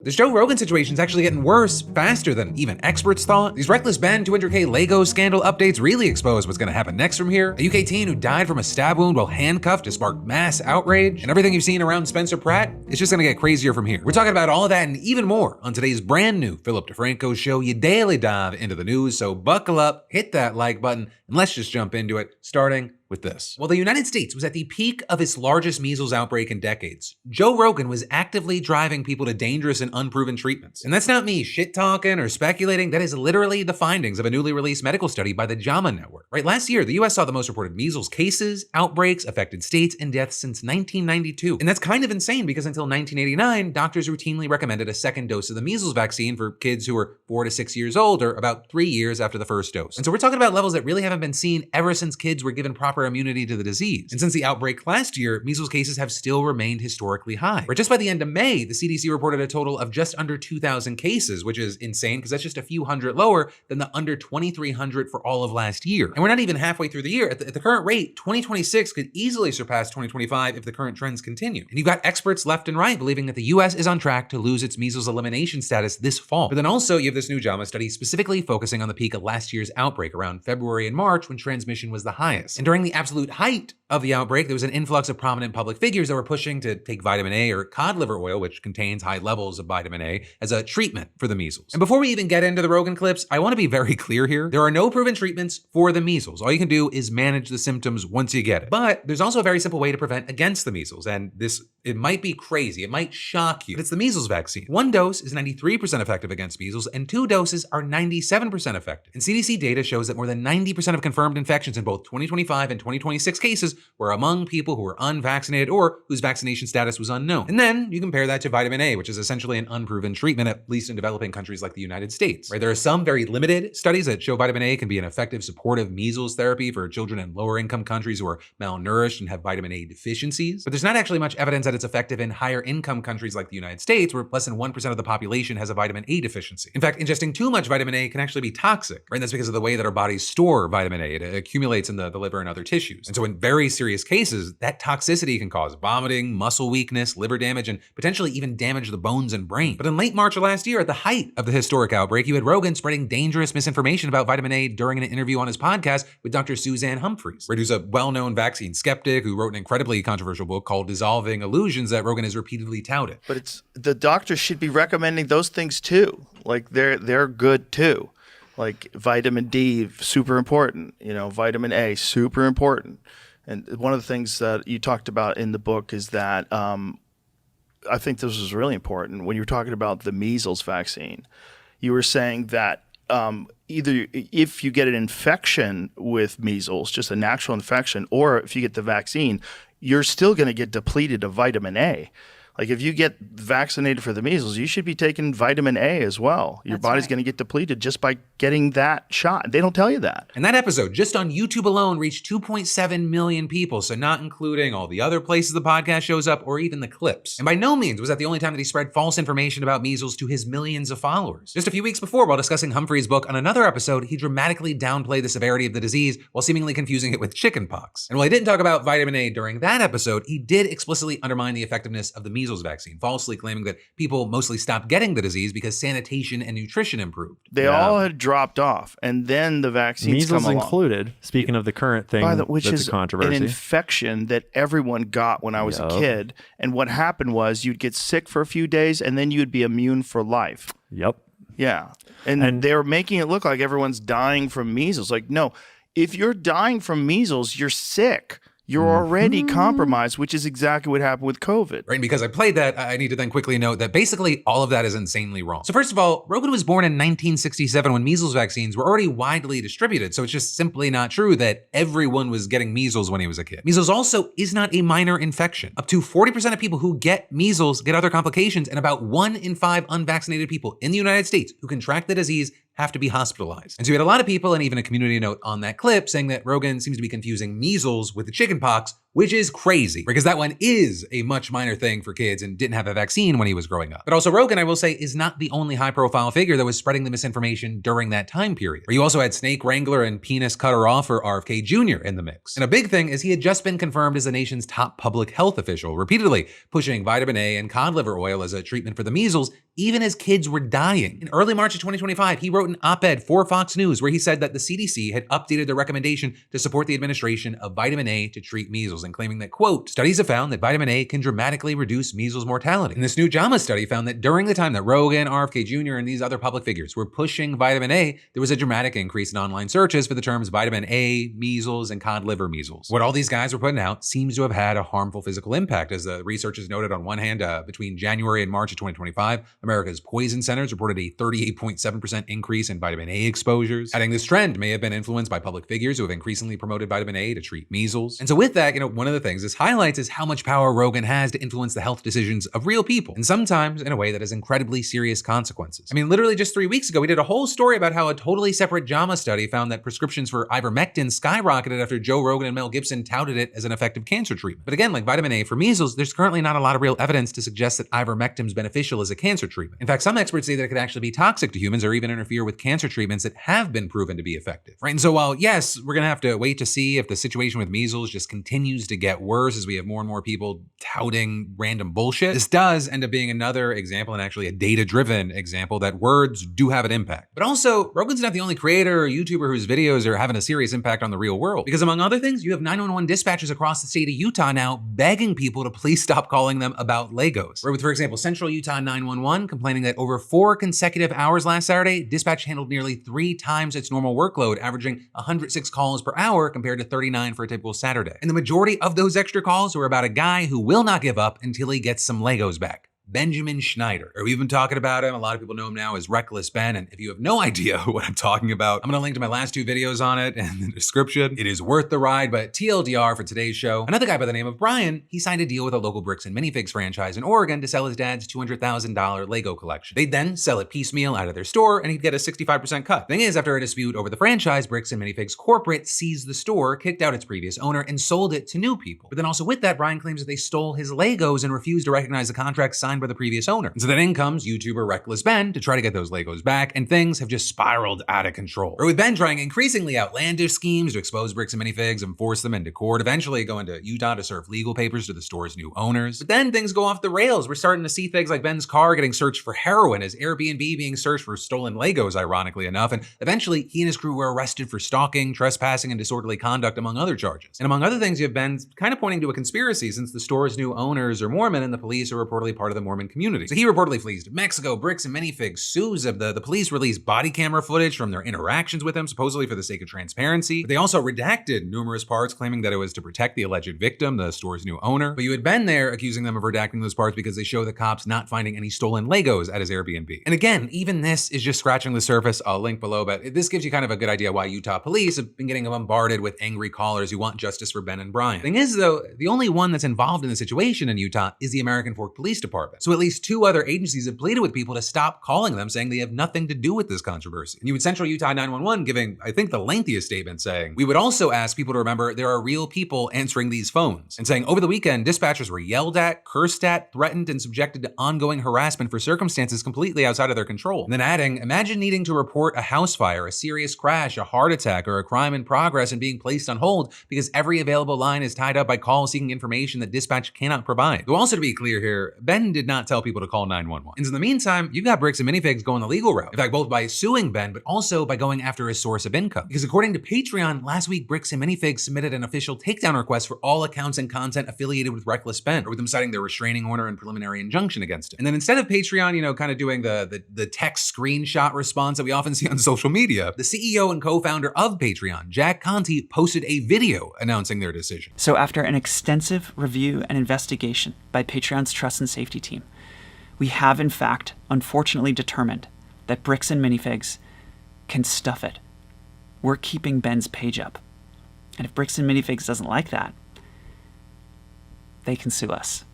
This Joe Rogan situation is actually getting worse faster than even experts thought. These reckless Ben 200K Lego scandal updates really expose what's gonna happen next from here. A UK teen who died from a stab wound while handcuffed to spark mass outrage, and everything you've seen around Spencer Pratt, it's just gonna get crazier from here. We're talking about all of that and even more on today's brand new Philip DeFranco show. You daily dive into the news, so buckle up, hit that like button, and let's just jump into it, starting with this. While the United States was at the peak of its largest measles outbreak in decades, Joe Rogan was actively driving people to dangerous and unproven treatments. And that's not me shit talking or speculating, that is literally the findings of a newly released medical study by the JAMA Network. Right, last year, the US saw the most reported measles cases, outbreaks, affected states, and deaths since 1992. And that's kind of insane because until 1989, doctors routinely recommended a second dose of the measles vaccine for kids who were 4 to 6 years old, or about 3 years after the first dose. And so we're talking about levels that really haven't been seen ever since kids were given proper immunity to the disease. And since the outbreak last year, measles cases have still remained historically high. Or just by the end of May, the CDC reported a total of just under 2,000 cases, which is insane because that's just a few hundred lower than the under 2,300 for all of last year. And we're not even halfway through the year. At the current rate, 2026 could easily surpass 2025 if the current trends continue. And you've got experts left and right believing that the US is on track to lose its measles elimination status this fall. But then also you have this new JAMA study specifically focusing on the peak of last year's outbreak around February and March when transmission was the highest. And during the absolute height of the outbreak, there was an influx of prominent public figures that were pushing to take vitamin A or cod liver oil, which contains high levels of vitamin A, as a treatment for the measles. And before we even get into the Rogan clips, I want to be very clear here. There are no proven treatments for the measles. All you can do is manage the symptoms once you get it. But there's also a very simple way to prevent against the measles. And this, it might be crazy, it might shock you, but it's the measles vaccine. 1 dose is 93% effective against measles, and 2 doses are 97% effective. And CDC data shows that more than 90% of confirmed infections in both 2025 and 2026 cases were among people who were unvaccinated or whose vaccination status was unknown. And then you compare that to vitamin A, which is essentially an unproven treatment, at least in developing countries like the United States. Right? There are some very limited studies that show vitamin A can be an effective supportive measles therapy for children in lower income countries who are malnourished and have vitamin A deficiencies. But there's not actually much evidence that it's effective in higher income countries like the United States, where less than 1% of the population has a vitamin A deficiency. In fact, ingesting too much vitamin A can actually be toxic, right? And that's because of the way that our bodies store vitamin A. It accumulates in the liver and other tissues. And so in very serious cases, that toxicity can cause vomiting, muscle weakness, liver damage, and potentially even damage the bones and brain. But in late March of last year, at the height of the historic outbreak, you had Rogan spreading dangerous misinformation about vitamin A during an interview on his podcast with Dr. Suzanne Humphries, right, who's a well-known vaccine skeptic who wrote an incredibly controversial book called Dissolving Illusions that Rogan has repeatedly touted. But it's the doctors should be recommending those things too. Like they're good too. Like vitamin D, super important. You know, vitamin A, super important. And one of the things that you talked about in the book is that I think this was really important when you were talking about the measles vaccine. You were saying that either if you get an infection with measles, just a natural infection, or if you get the vaccine, you're still going to get depleted of vitamin A. Like if you get vaccinated for the measles, you should be taking vitamin A as well. Your body's going to get depleted just by getting that shot. They don't tell you that. And that episode, just on YouTube alone, reached 2.7 million people, so not including all the other places the podcast shows up or even the clips. And by no means was that the only time that he spread false information about measles to his millions of followers. Just a few weeks before, while discussing Humphries' book on another episode, he dramatically downplayed the severity of the disease while seemingly confusing it with chickenpox. And while he didn't talk about vitamin A during that episode, he did explicitly undermine the effectiveness of the measles vaccine, falsely claiming that people mostly stopped getting the disease because sanitation and nutrition improved. They all had dropped off, and then the vaccines measles come along. Included. Speaking of the current thing, which that's is a controversy. An infection that everyone got when I was a kid. And what happened was you'd get sick for a few days, and then you'd be immune for life. Yep. Yeah, and they were making it look like everyone's dying from measles. Like, no, if you're dying from measles, you're sick. You're already compromised, which is exactly what happened with COVID. Right, and because I played that, I need to then quickly note that basically all of that is insanely wrong. So first of all, Rogan was born in 1967 when measles vaccines were already widely distributed, so it's just simply not true that everyone was getting measles when he was a kid. Measles also is not a minor infection. Up to 40% of people who get measles get other complications, and about 1 in 5 unvaccinated people in the United States who contract the disease have to be hospitalized. And so we had a lot of people, and even a community note on that clip, saying that Rogan seems to be confusing measles with the chickenpox, which is crazy because that one is a much minor thing for kids and didn't have a vaccine when he was growing up. But also Rogan, I will say, is not the only high-profile figure that was spreading the misinformation during that time period, where you also had Snake Wrangler and Penis Cutter Off or RFK Jr. in the mix. And a big thing is he had just been confirmed as the nation's top public health official, repeatedly pushing vitamin A and cod liver oil as a treatment for the measles, even as kids were dying. In early March of 2025, he wrote an op-ed for Fox News where he said that the CDC had updated their recommendation to support the administration of vitamin A to treat measles, and claiming that, quote, studies have found that vitamin A can dramatically reduce measles mortality. And this new JAMA study found that during the time that Rogan, RFK Jr., and these other public figures were pushing vitamin A, there was a dramatic increase in online searches for the terms vitamin A, measles, and cod liver measles. What all these guys were putting out seems to have had a harmful physical impact, as the researchers noted. On one hand, between January and March of 2025, America's poison centers reported a 38.7% increase in vitamin A exposures. Adding this trend may have been influenced by public figures who have increasingly promoted vitamin A to treat measles. And so with that, one of the things this highlights is how much power Rogan has to influence the health decisions of real people, and sometimes in a way that has incredibly serious consequences. I mean, literally just 3 weeks ago, we did a whole story about how a totally separate JAMA study found that prescriptions for ivermectin skyrocketed after Joe Rogan and Mel Gibson touted it as an effective cancer treatment. But again, like vitamin A for measles, there's currently not a lot of real evidence to suggest that ivermectin is beneficial as a cancer treatment. In fact, some experts say that it could actually be toxic to humans or even interfere with cancer treatments that have been proven to be effective, right? And so while, yes, we're gonna have to wait to see if the situation with measles just continues to get worse as we have more and more people touting random bullshit, this does end up being another example, and actually a data-driven example, that words do have an impact. But also, Rogan's not the only creator or YouTuber whose videos are having a serious impact on the real world, because among other things, you have 911 dispatchers across the state of Utah now begging people to please stop calling them about Legos. Right, with, for example, Central Utah 911 complaining that over 4 consecutive hours last Saturday, dispatch handled nearly 3 times its normal workload, averaging 106 calls per hour compared to 39 for a typical Saturday. And the majority of those extra calls were about a guy who will not give up until he gets some Legos back. Benjamin Schneider. Or we've been talking about him. A lot of people know him now as Reckless Ben. And if you have no idea what I'm talking about, I'm gonna link to my last 2 videos on it in the description. It is worth the ride, but TLDR for today's show, another guy by the name of Brian, he signed a deal with a local bricks and minifigs franchise in Oregon to sell his dad's $200,000 Lego collection. They'd then sell it piecemeal out of their store and he'd get a 65% cut. Thing is, after a dispute over the franchise, Bricks and Minifigs corporate seized the store, kicked out its previous owner, and sold it to new people. But then also with that, Brian claims that they stole his Legos and refused to recognize the contract signed by the previous owner. So then in comes YouTuber Reckless Ben to try to get those Legos back, and things have just spiraled out of control. Or with Ben trying increasingly outlandish schemes to expose Bricks and Minifigs and force them into court, eventually going to Utah to serve legal papers to the store's new owners. But then things go off the rails. We're starting to see things like Ben's car getting searched for heroin, his Airbnb being searched for stolen Legos, ironically enough, and eventually he and his crew were arrested for stalking, trespassing, and disorderly conduct, among other charges. And among other things, you have Ben kind of pointing to a conspiracy, since the store's new owners are Mormon and the police are reportedly part of the Mormon community. So he reportedly flees to Mexico. Bricks and Minifigs sues him. The police released body camera footage from their interactions with him, supposedly for the sake of transparency. But they also redacted numerous parts, claiming that it was to protect the alleged victim, the store's new owner. But you had Ben there accusing them of redacting those parts because they show the cops not finding any stolen Legos at his Airbnb. And again, even this is just scratching the surface. I'll link below, but this gives you kind of a good idea why Utah police have been getting bombarded with angry callers who want justice for Ben and Brian. Thing is, though, the only one that's involved in the situation in Utah is the American Fork Police Department. So at least 2 other agencies have pleaded with people to stop calling them, saying they have nothing to do with this controversy. And you had Central Utah 911 giving, I think, the lengthiest statement saying, "We would also ask people to remember there are real people answering these phones," and saying over the weekend, dispatchers were yelled at, cursed at, threatened, and subjected to ongoing harassment for circumstances completely outside of their control. And then adding, imagine needing to report a house fire, a serious crash, a heart attack, or a crime in progress and being placed on hold because every available line is tied up by calls seeking information that dispatch cannot provide. Though also to be clear here, Ben did not tell people to call 911. And so in the meantime, you've got Bricks and Minifigs going the legal route. In fact, both by suing Ben, but also by going after his source of income. Because according to Patreon, last week, Bricks and Minifigs submitted an official takedown request for all accounts and content affiliated with Reckless Ben, or with them citing their restraining order and preliminary injunction against him. And then instead of Patreon, kind of doing the text screenshot response that we often see on social media, the CEO and co-founder of Patreon, Jack Conte, posted a video announcing their decision. So after an extensive review and investigation by Patreon's trust and safety team, we have in fact, unfortunately, determined that Bricks and Minifigs can stuff it. We're keeping Ben's page up. And if Bricks and Minifigs doesn't like that, they can sue us.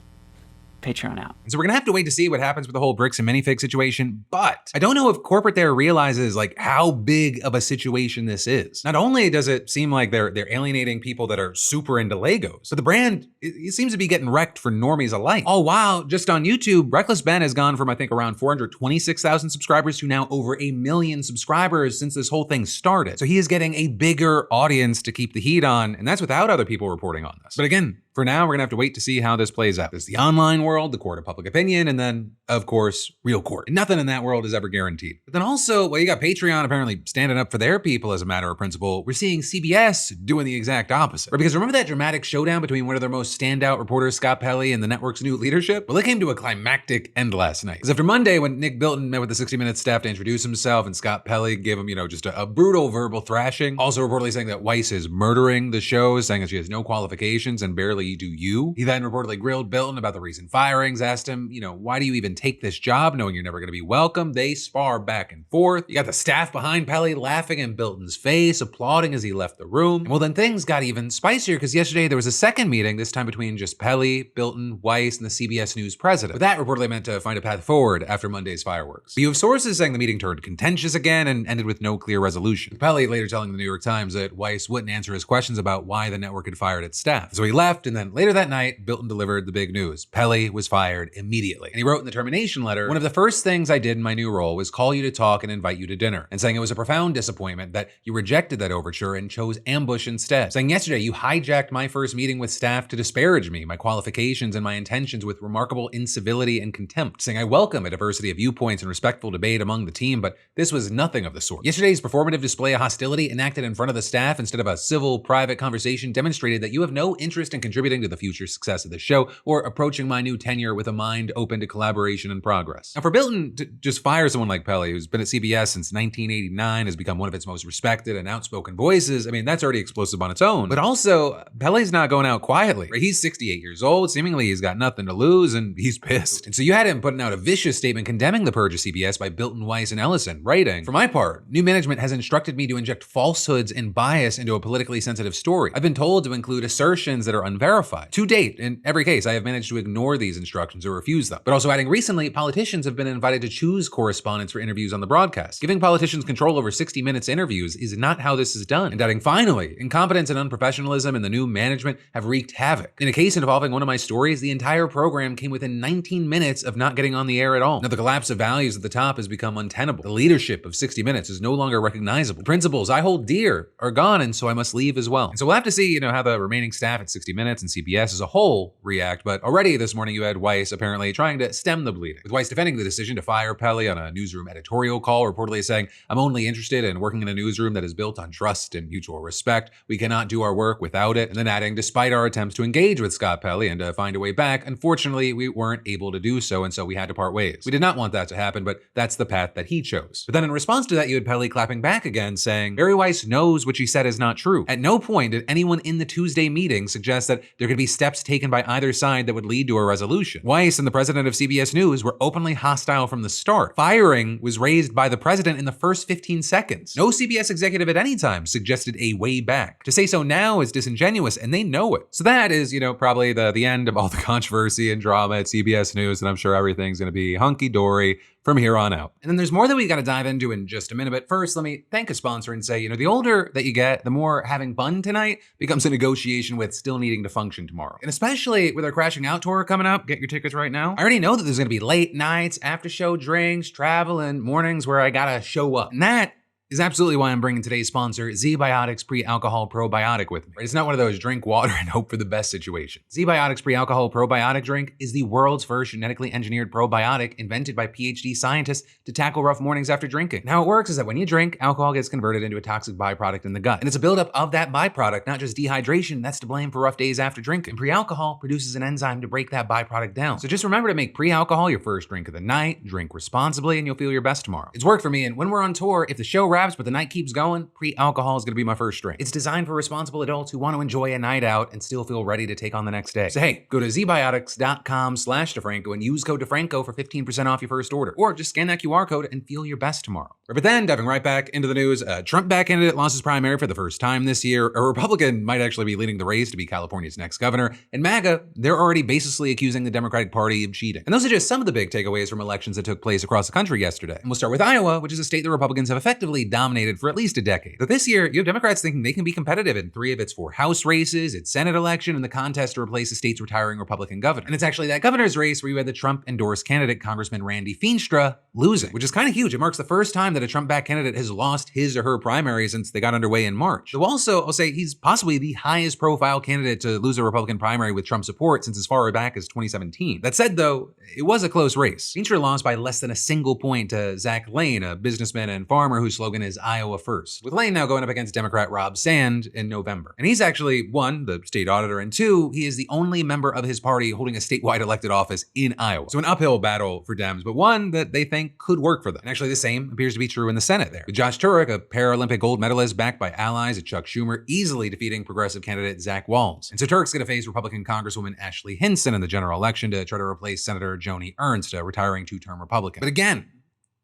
Patreon out. And so we're gonna have to wait to see what happens with the whole bricks and minifig situation, but I don't know if corporate there realizes like how big of a situation this is. Not only does it seem like they're alienating people that are super into Legos, but the brand, it seems to be getting wrecked for normies alike. All while, just on YouTube, Reckless Ben has gone from I think around 426,000 subscribers to now over 1 million subscribers since this whole thing started. So he is getting a bigger audience to keep the heat on, and that's without other people reporting on this. But again, for now, we're gonna have to wait to see how this plays out. There's the online world, the court of public opinion, and then, of course, real court. And nothing in that world is ever guaranteed. But then also, well, you got Patreon apparently standing up for their people as a matter of principle. We're seeing CBS doing the exact opposite. Right? Because remember that dramatic showdown between one of their most standout reporters, Scott Pelley, and the network's new leadership? Well, it came to a climactic end last night. Because after Monday, when Nick Bilton met with the 60 Minutes staff to introduce himself, and Scott Pelley gave him, just a brutal verbal thrashing, also reportedly saying that Weiss is murdering the show, saying that she has no qualifications and barely do you. He then reportedly grilled Bilton about the recent firings, asked him, why do you even take this job knowing you're never going to be welcome? They spar back and forth. You got the staff behind Pelley laughing in Bilton's face, applauding as he left the room. And well, then things got even spicier because yesterday there was a second meeting, this time between just Pelley, Bilton, Weiss, and the CBS News president. But that reportedly meant to find a path forward after Monday's fireworks. But you have sources saying the meeting turned contentious again and ended with no clear resolution. With Pelley later telling the New York Times that Weiss wouldn't answer his questions about why the network had fired its staff. So he left, and then later that night, Bilton delivered the big news. Pelley was fired immediately. And he wrote in the termination letter, "One of the first things I did in my new role was call you to talk and invite you to dinner," and saying it was a profound disappointment that you rejected that overture and chose ambush instead. Saying yesterday, you hijacked my first meeting with staff to disparage me, my qualifications, and my intentions with remarkable incivility and contempt. Saying I welcome a diversity of viewpoints and respectful debate among the team, but this was nothing of the sort. Yesterday's performative display of hostility enacted in front of the staff instead of a civil, private conversation demonstrated that you have no interest in contributing to the future success of the show or approaching my new tenure with a mind open to collaboration and progress. Now for Bilton to just fire someone like Pelley, who's been at CBS since 1989, has become one of its most respected and outspoken voices, that's already explosive on its own. But also, Pelley's not going out quietly. Right? He's 68 years old, seemingly he's got nothing to lose, and he's pissed. And so you had him putting out a vicious statement condemning the purge of CBS by Bilton, Weiss, and Ellison, writing, "For my part, new management has instructed me to inject falsehoods and bias into a politically sensitive story. I've been told to include assertions that are unverified. To date, in every case, I have managed to ignore these instructions or refuse them." But also adding, recently, politicians have been invited to choose correspondents for interviews on the broadcast. Giving politicians control over 60 Minutes interviews is not how this is done. And adding, finally, incompetence and unprofessionalism in the new management have wreaked havoc. In a case involving one of my stories, the entire program came within 19 minutes of not getting on the air at all. Now the collapse of values at the top has become untenable. The leadership of 60 Minutes is no longer recognizable. The principles I hold dear are gone, and so I must leave as well. And so we'll have to see, how the remaining staff at 60 Minutes and CBS as a whole react. But already this morning you had Weiss apparently trying to stem the bleeding, with Weiss defending the decision to fire Pelley on a newsroom editorial call, reportedly saying, "I'm only interested in working in a newsroom that is built on trust and mutual respect. We cannot do our work without it." And then adding, despite our attempts to engage with Scott Pelley and to find a way back, unfortunately, we weren't able to do so, and so we had to part ways. We did not want that to happen, but that's the path that he chose. But then in response to that, you had Pelley clapping back again, saying, "Barry Weiss knows what she said is not true. At no point did anyone in the Tuesday meeting suggest that there could be steps taken by either side that would lead to a resolution. Weiss and the president of CBS News were openly hostile from the start. Firing was raised by the president in the first 15 seconds. No CBS executive at any time suggested a way back. To say so now is disingenuous, and they know it." So that is, probably the end of all the controversy and drama at CBS News, and I'm sure everything's going to be hunky-dory from here on out. And then there's more that we got to dive into in just a minute, but first let me thank a sponsor and say, the older that you get, the more having fun tonight becomes a negotiation with still needing to function tomorrow. And especially with our Crashing Out tour coming up, get your tickets right now. I already know that there's going to be late nights, after show drinks, travel, and mornings where I gotta show up. And that is absolutely why I'm bringing today's sponsor, ZBiotics Pre-Alcohol Probiotic, with me. It's not one of those drink water and hope for the best situations. ZBiotics Pre-Alcohol Probiotic drink is the world's first genetically engineered probiotic invented by PhD scientists to tackle rough mornings after drinking. And how it works is that when you drink, alcohol gets converted into a toxic byproduct in the gut. And it's a buildup of that byproduct, not just dehydration, that's to blame for rough days after drinking. And pre-alcohol produces an enzyme to break that byproduct down. So just remember to make pre-alcohol your first drink of the night, drink responsibly, and you'll feel your best tomorrow. It's worked for me, and when we're on tour, if the show wraps, but the night keeps going, pre-alcohol is gonna be my first drink. It's designed for responsible adults who want to enjoy a night out and still feel ready to take on the next day. So hey, go to ZBiotics.com/DeFranco and use code DeFranco for 15% off your first order. Or just scan that QR code and feel your best tomorrow. But then, diving right back into the news, a Trump-backed candidate lost his primary for the first time this year. A Republican might actually be leading the race to be California's next governor. And MAGA, they're already basically accusing the Democratic Party of cheating. And those are just some of the big takeaways from elections that took place across the country yesterday. And we'll start with Iowa, which is a state the Republicans have effectively dominated for at least a decade. But this year, you have Democrats thinking they can be competitive in 3 of its 4 House races, its Senate election, and the contest to replace the state's retiring Republican governor. And it's actually that governor's race where you had the Trump-endorsed candidate, Congressman Randy Feenstra, losing, which is kind of huge. It marks the first time that a Trump-backed candidate has lost his or her primary since they got underway in March. Though also, I'll say he's possibly the highest profile candidate to lose a Republican primary with Trump support since as far back as 2017. That said, though, it was a close race. Feenstra lost by less than a single point to Zach Lane, a businessman and farmer whose slogan is Iowa First, with Lane now going up against Democrat Rob Sand in November. And he's actually, 1, the state auditor, and 2, he is the only member of his party holding a statewide elected office in Iowa. So an uphill battle for Dems, but one that they think could work for them. And actually the same appears to be true in the Senate there, with Josh Turek, a Paralympic gold medalist backed by allies at Chuck Schumer, easily defeating progressive candidate Zach Walz. And so Turek's going to face Republican Congresswoman Ashley Hinson in the general election to try to replace Senator Joni Ernst, a retiring 2-term Republican. But again,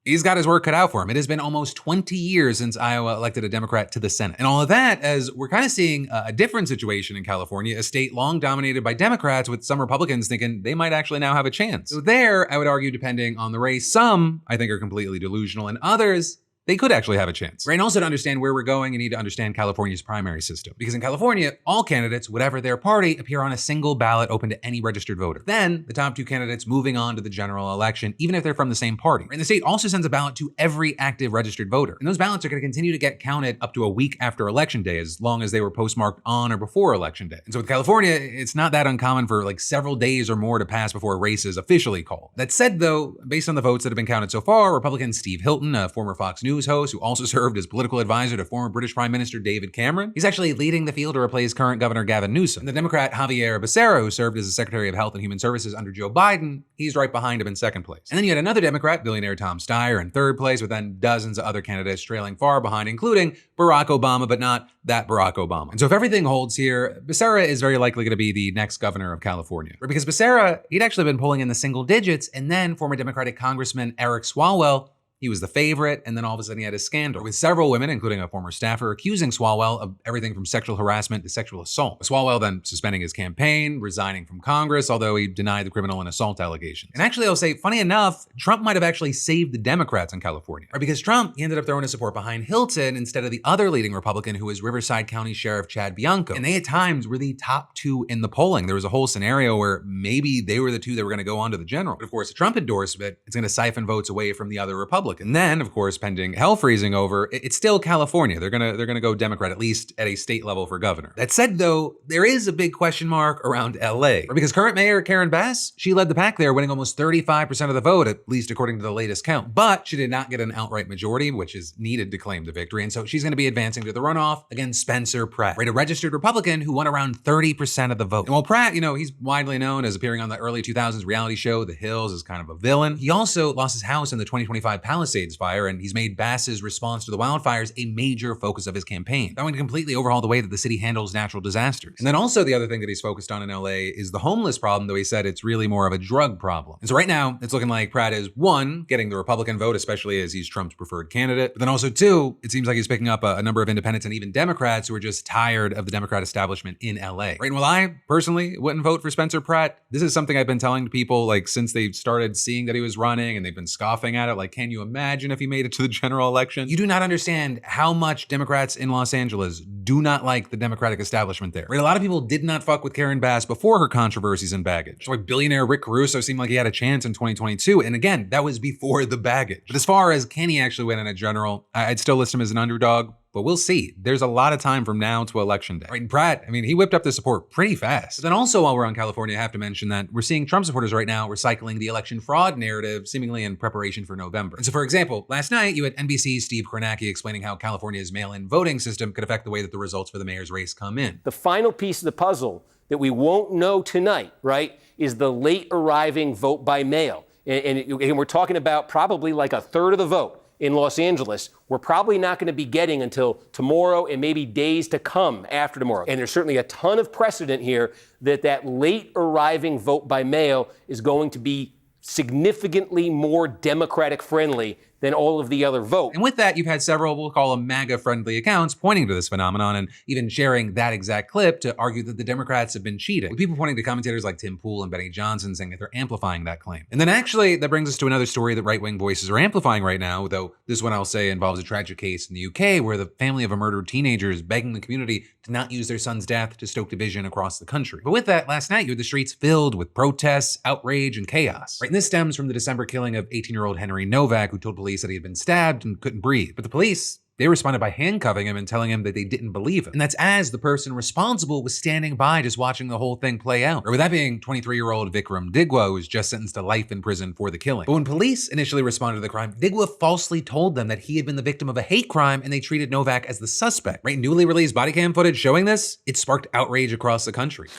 he's got his work cut out for him. It has been almost 20 years since Iowa elected a Democrat to the Senate. And all of that as we're kind of seeing a different situation in California, a state long dominated by Democrats with some Republicans thinking they might actually now have a chance. So there, I would argue, depending on the race, some I think are completely delusional and others, they could actually have a chance. Right? And also to understand where we're going, you need to understand California's primary system. Because in California, all candidates, whatever their party, appear on a single ballot open to any registered voter. Then, the top 2 candidates moving on to the general election, even if they're from the same party. And the state also sends a ballot to every active registered voter. And those ballots are going to continue to get counted up to a week after Election Day, as long as they were postmarked on or before Election Day. And so with California, it's not that uncommon for like several days or more to pass before a race is officially called. That said, though, based on the votes that have been counted so far, Republican Steve Hilton, a former Fox News host who also served as political advisor to former British Prime Minister David Cameron, he's actually leading the field to replace current Governor Gavin Newsom. And the Democrat Javier Becerra, who served as the Secretary of Health and Human Services under Joe Biden, he's right behind him in 2nd place. And then you had another Democrat, billionaire Tom Steyer, in 3rd place, with then dozens of other candidates trailing far behind, including Barack Obama, but not that Barack Obama. And so if everything holds here, Becerra is very likely going to be the next governor of California. Because Becerra, he'd actually been polling in the single digits, and then former Democratic Congressman Eric Swalwell, he was the favorite, and then all of a sudden he had a scandal with several women, including a former staffer, accusing Swalwell of everything from sexual harassment to sexual assault. Swalwell then suspending his campaign, resigning from Congress, although he denied the criminal and assault allegations. And actually, I'll say, funny enough, Trump might have actually saved the Democrats in California. Right? Because Trump, he ended up throwing his support behind Hilton instead of the other leading Republican, who was Riverside County Sheriff Chad Bianco. And they at times were the top 2 in the polling. There was a whole scenario where maybe they were the 2 that were going to go on to the general. But of course, the Trump endorsement, it's going to siphon votes away from the other Republican. And then, of course, pending hell freezing over, it's still California. They're gonna go Democrat, at least at a state level, for governor. That said, though, there is a big question mark around LA. Because current mayor Karen Bass, she led the pack there, winning almost 35% of the vote, at least according to the latest count. But she did not get an outright majority, which is needed to claim the victory. And so she's gonna be advancing to the runoff against Spencer Pratt, right, a registered Republican who won around 30% of the vote. And while Pratt, he's widely known as appearing on the early 2000s reality show The Hills as kind of a villain, he also lost his house in the 2025 Palisades fire, and he's made Bass's response to the wildfires a major focus of his campaign, going to completely overhaul the way that the city handles natural disasters. And then also the other thing that he's focused on in LA is the homeless problem, though he said it's really more of a drug problem. And so right now, it's looking like Pratt is, 1, getting the Republican vote, especially as he's Trump's preferred candidate, but then also 2, it seems like he's picking up a number of independents and even Democrats who are just tired of the Democrat establishment in LA. Right? And while I personally wouldn't vote for Spencer Pratt, this is something I've been telling to people like since they started seeing that he was running, and they've been scoffing at it. Like, can you imagine if he made it to the general election? You do not understand how much Democrats in Los Angeles do not like the Democratic establishment there. Right? A lot of people did not fuck with Karen Bass before her controversies and baggage. Like billionaire Rick Caruso seemed like he had a chance in 2022. And again, that was before the baggage. But as far as can he actually win in a general, I'd still list him as an underdog. But we'll see. There's a lot of time from now to election day. Right, and Pratt, he whipped up the support pretty fast. But then also while we're on California, I have to mention that we're seeing Trump supporters right now recycling the election fraud narrative, seemingly in preparation for November. And so for example, last night you had NBC's Steve Kornacki explaining how California's mail-in voting system could affect the way that the results for the mayor's race come in. The final piece of the puzzle that we won't know tonight, right, is the late arriving vote by mail. And we're talking about probably like a third of the vote. in Los Angeles, we're probably not going to be getting until tomorrow and maybe days to come after tomorrow. And there's certainly a ton of precedent here that late arriving vote by mail is going to be significantly more Democratic friendly than all of the other votes. And with that, you've had several, we'll call them MAGA-friendly accounts pointing to this phenomenon and even sharing that exact clip to argue that the Democrats have been cheating, with people pointing to commentators like Tim Pool and Benny Johnson saying that they're amplifying that claim. And then actually, that brings us to another story that right-wing voices are amplifying right now, though this one I'll say involves a tragic case in the UK where the family of a murdered teenager is begging the community to not use their son's death to stoke division across the country. But with that, last night you had the streets filled with protests, outrage, and chaos. Right? And this stems from the December killing of 18-year-old Henry Novak, who told police that he had been stabbed and couldn't breathe. But the police, they responded by handcuffing him and telling him that they didn't believe him. And that's as the person responsible was standing by just watching the whole thing play out. Or with that being 23-year-old Vikram Digwa, who was just sentenced to life in prison for the killing. But when police initially responded to the crime, Digwa falsely told them that he had been the victim of a hate crime and they treated Novak as the suspect. Right? Newly released body cam footage showing this, it sparked outrage across the country.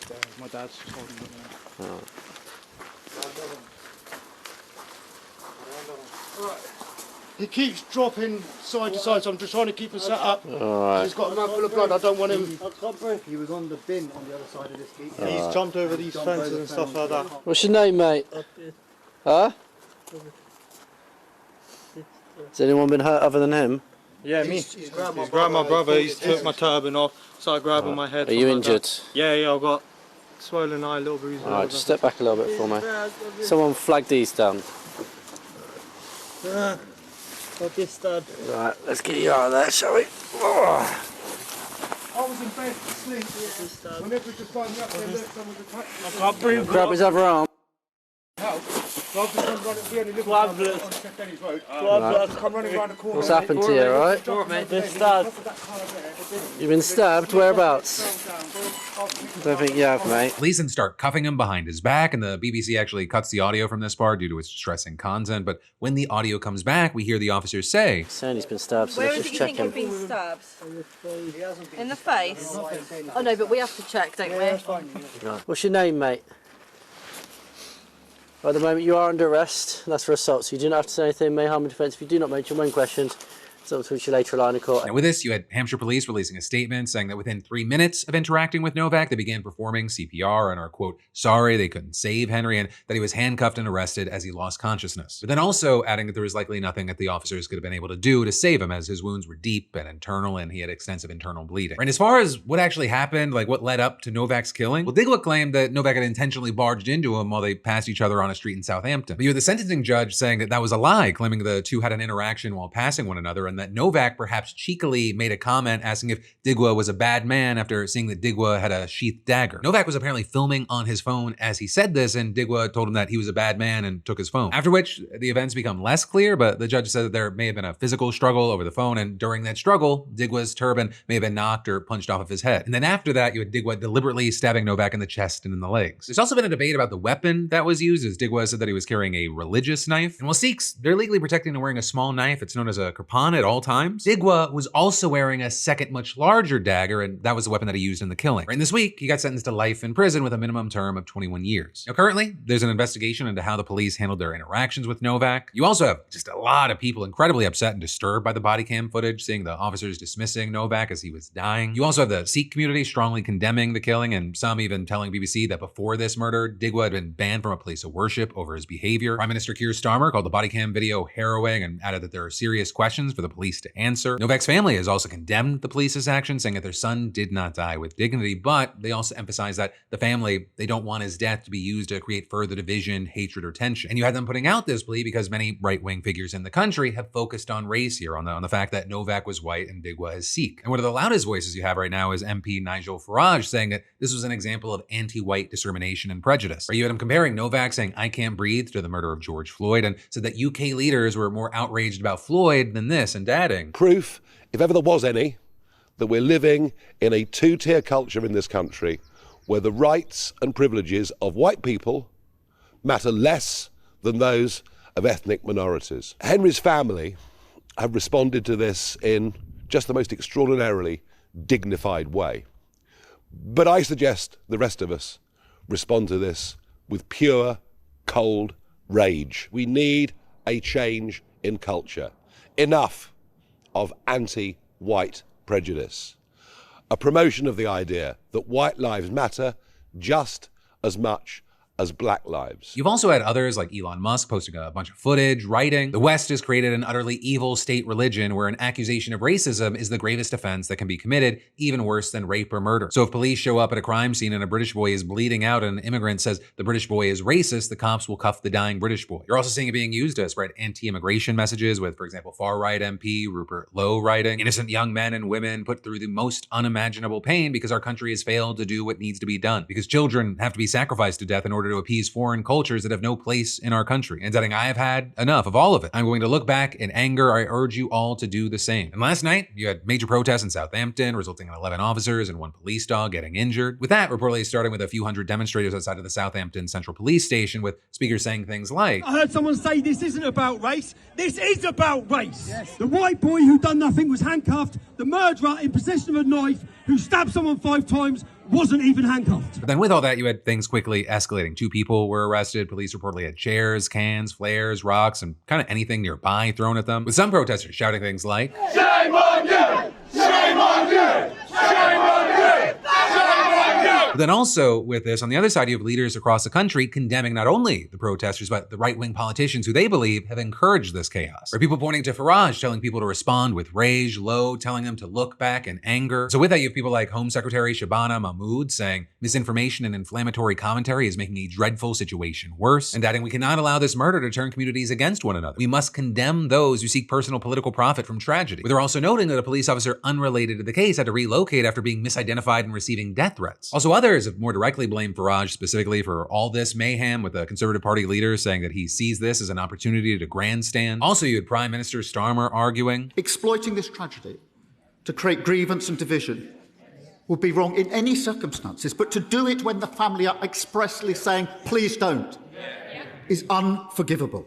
My dad's just holding it now. Oh. He keeps dropping side to side, so I'm just trying to keep him set up. Alright. He's got a mouthful of blood, I don't want him. He was on the bin on the other side of this gate. He's jumped over these fences and stuff like that. What's your name, mate? Huh? Has anyone been hurt other than him? Yeah, me. He's grabbed my brother, he's took my turban off, started grabbing my head. Are you like injured? that. Yeah, I've got swollen eye, little bruises. Alright, just step back a little bit for me. Someone flag these down. Got this stud. Right, let's get you out of there, shall we? Oh. I was in bed asleep. Whenever we just found me up there, look, someone's attacked me. I can't breathe. Grab his other arm. What's happened to you, alright? You've been stabbed? Whereabouts? I don't think you have, mate. Police then start cuffing him behind his back, and the BBC actually cuts the audio from this part due to its distressing content. But when the audio comes back, we hear the officers say, Saying he's been stabbed, so Where let's is it just you check think him. you've been stabbed? In the face? Oh no, but we have to check, don't we? What's your name, mate? At the moment, you are under arrest. That's for assault, so you do not have to say anything, may harm in defence. If you do not mention when questioned, it's up to which you later line of court. Now with this, you had Hampshire police releasing a statement saying that within 3 minutes of interacting with Novak, they began performing CPR and are, quote, sorry they couldn't save Henry, and that he was handcuffed and arrested as he lost consciousness. But then also adding that there was likely nothing that the officers could have been able to do to save him, as his wounds were deep and internal and he had extensive internal bleeding. And as far as what actually happened, like what led up to Novak's killing, well, Digwa claimed that Novak had intentionally barged into him while they passed each other on a street in Southampton. But you had the sentencing judge saying that that was a lie, claiming the two had an interaction while passing one another, and that Novak perhaps cheekily made a comment asking if Digwa was a bad man after seeing that Digwa had a sheathed dagger. Novak was apparently filming on his phone as he said this, and Digwa told him that he was a bad man and took his phone. After which, the events become less clear, but the judge said that there may have been a physical struggle over the phone, and during that struggle, Digwa's turban may have been knocked or punched off of his head. And then after that, you had Digwa deliberately stabbing Novak in the chest and in the legs. There's also been a debate about the weapon that was used, as Digwa said that he was carrying a religious knife. And while Sikhs, they're legally protected and wearing a small knife, it's known as a kirpan at all times, Digwa was also wearing a second, much larger dagger, and that was the weapon that he used in the killing. And this week, he got sentenced to life in prison with a minimum term of 21 years. Now, currently, there's an investigation into how the police handled their interactions with Novak. You also have just a lot of people incredibly upset and disturbed by the body cam footage, seeing the officers dismissing Novak as he was dying. You also have the Sikh community strongly condemning the killing, and some even telling BBC that before this murder, Digwa had been banned from a place of worship over his behavior. Prime Minister Keir Starmer called the body cam video harrowing and added that there are serious questions for the police to answer. Novak's family has also condemned the police's action, saying that their son did not die with dignity, but they also emphasize that the family, they don't want his death to be used to create further division, hatred, or tension. And you had them putting out this plea because many right-wing figures in the country have focused on race here, on the fact that Novak was white and Digwa is Sikh. And one of the loudest voices you have right now is MP Nigel Farage saying that this was an example of anti-white discrimination and prejudice. Or you had him comparing Novak saying, I can't breathe, to the murder of George Floyd, and said that UK leaders were more outraged about Floyd than this, and adding, proof, if ever there was any, that we're living in a two-tier culture in this country where the rights and privileges of white people matter less than those of ethnic minorities. Henry's family have responded to this in just the most extraordinarily dignified way. But I suggest the rest of us respond to this with pure, cold rage. We need a change in culture. Enough of anti-white prejudice. A promotion of the idea that white lives matter just as much as black lives. You've also had others like Elon Musk posting a bunch of footage, writing, "The West has created an utterly evil state religion where an accusation of racism is the gravest offense that can be committed, even worse than rape or murder. So if police show up at a crime scene and a British boy is bleeding out and an immigrant says the British boy is racist, the cops will cuff the dying British boy." You're also seeing it being used to spread anti-immigration messages with, for example, far-right MP Rupert Lowe writing, "Innocent young men and women put through the most unimaginable pain because our country has failed to do what needs to be done, because children have to be sacrificed to death in order to appease foreign cultures that have no place in our country. And adding, I have had enough of all of it. I'm going to look back in anger. I urge you all to do the same." And last night, you had major protests in Southampton, resulting in 11 officers and 1 police dog getting injured. With that, reportedly starting with a few hundred demonstrators outside of the Southampton Central Police Station, with speakers saying things like, I heard someone say this isn't about race. This is about race. Yes. The white boy who done nothing was handcuffed. The murderer in possession of a knife who stabbed someone 5 times wasn't even handcuffed. But then with all that, you had things quickly escalating. 2 people were arrested. Police reportedly had chairs, cans, flares, rocks, and kind of anything nearby thrown at them, with some protesters shouting things like, Shame on you! Shame on you! Shame on you! Shame on you! But then also with this, on the other side, you have leaders across the country condemning not only the protesters, but the right-wing politicians who they believe have encouraged this chaos. Or people pointing to Farage, telling people to respond with rage, Lowe telling them to look back in anger. So with that, you have people like Home Secretary Shabana Mahmood saying misinformation and inflammatory commentary is making a dreadful situation worse, and adding, we cannot allow this murder to turn communities against one another. We must condemn those who seek personal political profit from tragedy. But they're also noting that a police officer unrelated to the case had to relocate after being misidentified and receiving death threats. Also, others have more directly blamed Farage specifically for all this mayhem, with the Conservative Party leader saying that he sees this as an opportunity to grandstand. Also, you had Prime Minister Starmer arguing, exploiting this tragedy to create grievance and division would be wrong in any circumstances, but to do it when the family are expressly saying, please don't, is unforgivable.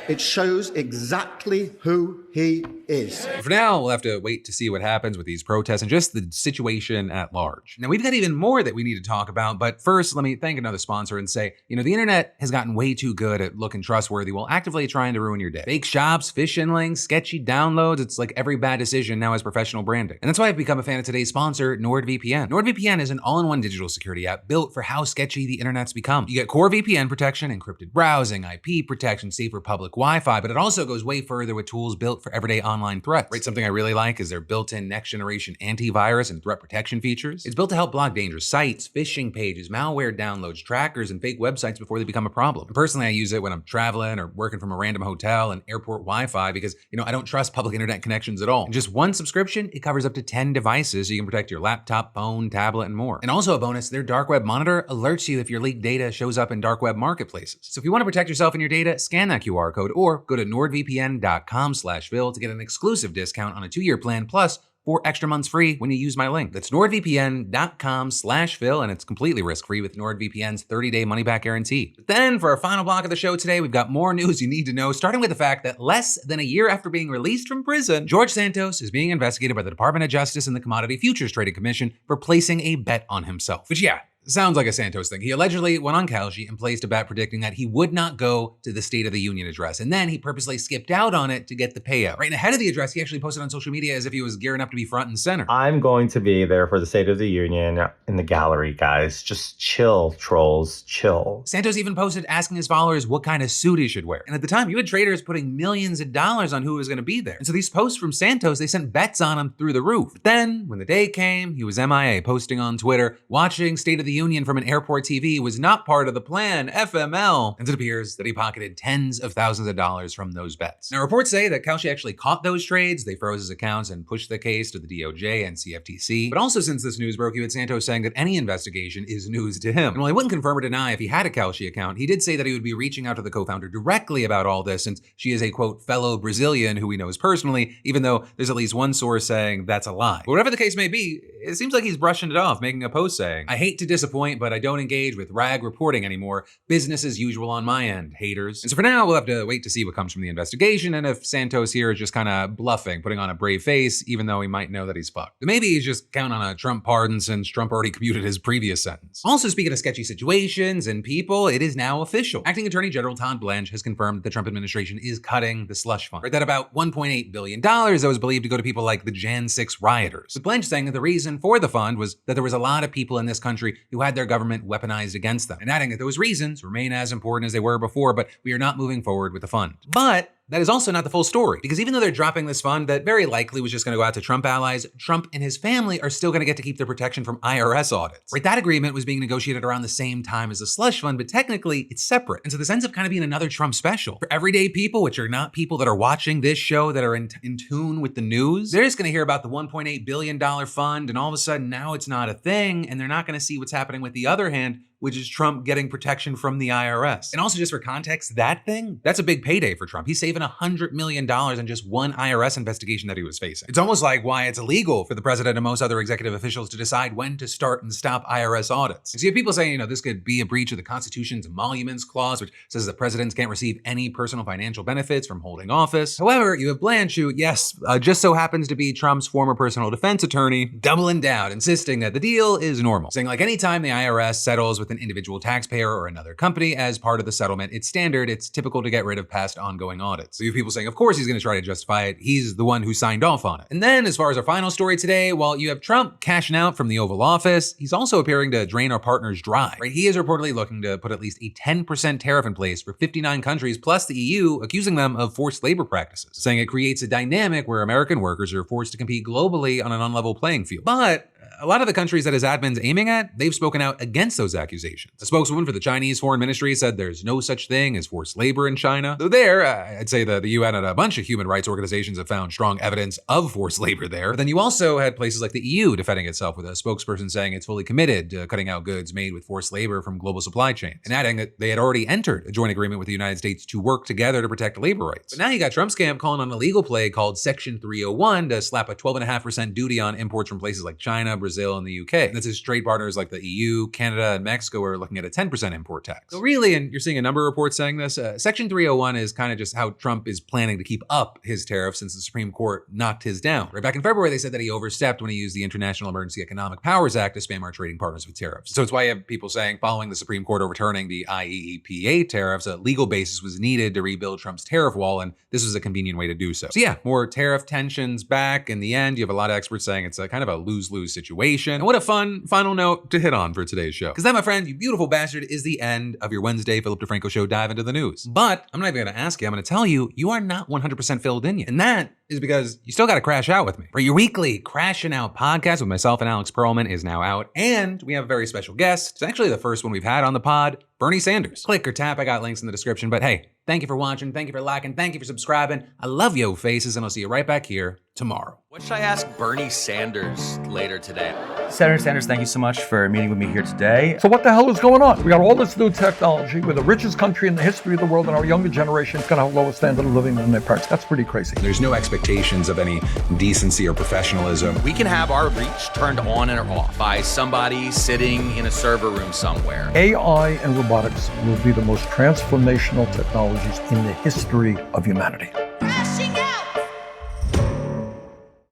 It shows exactly who he is. For now, we'll have to wait to see what happens with these protests and just the situation at large. Now, we've got even more that we need to talk about, but first, let me thank another sponsor and say, the internet has gotten way too good at looking trustworthy while actively trying to ruin your day. Fake shops, phishing links, sketchy downloads, it's like every bad decision now has professional branding. And that's why I've become a fan of today's sponsor, NordVPN. NordVPN is an all-in-one digital security app built for how sketchy the internet's become. You get core VPN protection, encrypted browsing, IP protection, safer public Wi-Fi, but it also goes way further with tools built for everyday online threats. Right, something I really like is their built-in next-generation antivirus and threat protection features. It's built to help block dangerous sites, phishing pages, malware downloads, trackers, and fake websites before they become a problem. And personally, I use it when I'm traveling or working from a random hotel and airport Wi-Fi because, I don't trust public internet connections at all. In just one subscription, it covers up to 10 devices so you can protect your laptop, phone, tablet, and more. And also a bonus, their dark web monitor alerts you if your leaked data shows up in dark web marketplaces. So if you want to protect yourself and your data, scan that QR code or go to nordvpn.com/Phil to get an exclusive discount on a 2-year plan plus 4 extra months free when you use my link. That's nordvpn.com/Phil, and it's completely risk-free with NordVPN's 30-day money-back guarantee. But then for our final block of the show today, we've got more news you need to know, starting with the fact that less than a year after being released from prison, George Santos is being investigated by the Department of Justice and the Commodity Futures Trading Commission for placing a bet on himself. Which, sounds like a Santos thing. He allegedly went on Kalshi and placed a bet predicting that he would not go to the State of the Union address. And then he purposely skipped out on it to get the payout. Right, and ahead of the address, he actually posted on social media as if he was gearing up to be front and center. I'm going to be there for the State of the Union in the gallery, guys. Just chill, trolls, chill. Santos even posted asking his followers what kind of suit he should wear. And at the time, you had traders putting millions of dollars on who was going to be there. And so these posts from Santos, they sent bets on him through the roof. But then, when the day came, he was MIA, posting on Twitter, watching State of the Union from an airport TV was not part of the plan, FML. And it appears that he pocketed tens of thousands of dollars from those bets. Now, reports say that Kalshi actually caught those trades. They froze his accounts and pushed the case to the DOJ and CFTC. But also, since this news broke, you had Santos saying that any investigation is news to him. And while he wouldn't confirm or deny if he had a Kalshi account, he did say that he would be reaching out to the co-founder directly about all this, since she is a, quote, fellow Brazilian who he knows personally, even though there's at least one source saying that's a lie. But whatever the case may be, it seems like he's brushing it off, making a post saying, I hate to disappoint, but I don't engage with rag reporting anymore. Business as usual on my end, haters. And so for now, we'll have to wait to see what comes from the investigation and if Santos here is just kind of bluffing, putting on a brave face, even though he might know that he's fucked. But maybe he's just counting on a Trump pardon since Trump already commuted his previous sentence. Also, speaking of sketchy situations and people, it is now official. Acting Attorney General Blanche has confirmed that the Trump administration is cutting the slush fund. That about $1.8 billion that was believed to go to people like the Jan 6 rioters. With Blanche saying that the reason for the fund was that there was a lot of people in this country who had their government weaponized against them, and adding that those reasons remain as important as they were before, but we are not moving forward with the fund. But that is also not the full story, because even though they're dropping this fund that very likely was just going to go out to Trump allies, Trump and his family are still going to get to keep their protection from IRS audits. Right, that agreement was being negotiated around the same time as the slush fund, but technically it's separate. And so this ends up kind of being another Trump special. For everyday people, which are not people that are watching this show that are in tune with the news, they're just going to hear about the $1.8 billion fund, and all of a sudden now it's not a thing, and they're not going to see what's happening with the other hand, which is Trump getting protection from the IRS. And also, just for context, that thing, that's a big payday for Trump. He's saving $100 million in just one IRS investigation that he was facing. It's almost like why it's illegal for the president and most other executive officials to decide when to start and stop IRS audits. And so you have people saying, this could be a breach of the Constitution's emoluments clause, which says that presidents can't receive any personal financial benefits from holding office. However, you have Blanche, who, yes, just so happens to be Trump's former personal defense attorney, doubling down, insisting that the deal is normal, saying like anytime the IRS settles with an individual taxpayer or another company as part of the settlement, it's standard, it's typical to get rid of past ongoing audits. So you have people saying, of course he's going to try to justify it. He's the one who signed off on it. And then as far as our final story today, while you have Trump cashing out from the Oval Office, he's also appearing to drain our partners dry. Right? He is reportedly looking to put at least a 10% tariff in place for 59 countries plus the EU, accusing them of forced labor practices, saying it creates a dynamic where American workers are forced to compete globally on an unlevel playing field. But a lot of the countries that his admin's aiming at, they've spoken out against those accusations. A spokeswoman for the Chinese Foreign Ministry said there's no such thing as forced labor in China. Though there, I'd say the UN and a bunch of human rights organizations have found strong evidence of forced labor there. But then you also had places like the EU defending itself with a spokesperson saying it's fully committed to cutting out goods made with forced labor from global supply chains, and adding that they had already entered a joint agreement with the United States to work together to protect labor rights. But now you got Trump's camp calling on a legal play called Section 301 to slap a 12.5% duty on imports from places like China, Brazil, and the UK. And this is trade partners like the EU, Canada, and Mexico are looking at a 10% import tax. So really, and you're seeing a number of reports saying this, Section 301 is kind of just how Trump is planning to keep up his tariffs since the Supreme Court knocked his down. Right back in February, they said that he overstepped when he used the International Emergency Economic Powers Act to spam our trading partners with tariffs. So it's why you have people saying following the Supreme Court overturning the IEEPA tariffs, a legal basis was needed to rebuild Trump's tariff wall, and this was a convenient way to do so. So yeah, more tariff tensions back. In the end, you have a lot of experts saying it's a kind of a lose-lose situation. And what a fun final note to hit on for today's show. Because that, my friend, you beautiful bastard, is the end of your Wednesday Philip DeFranco show dive into the news. But I'm not even going to ask you. I'm going to tell you, you are not 100% filled in yet. And that is because you still got to crash out with me. Right, your weekly Crashing Out podcast with myself and Alex Perlman is now out. And we have a very special guest. It's actually the first one we've had on the pod, Bernie Sanders. Click or tap. I got links in the description. But hey, thank you for watching. Thank you for liking. Thank you for subscribing. I love yo faces, and I'll see you right back here tomorrow. What should I ask Bernie Sanders later today? Senator Sanders, thank you so much for meeting with me here today. So what the hell is going on? We got all this new technology. We're the richest country in the history of the world, and our younger generation is going to have a lower standard of living than their parents. That's pretty crazy. There's no expectations of any decency or professionalism. We can have our reach turned on and off by somebody sitting in a server room somewhere. AI and robotics will be the most transformational technologies in the history of humanity.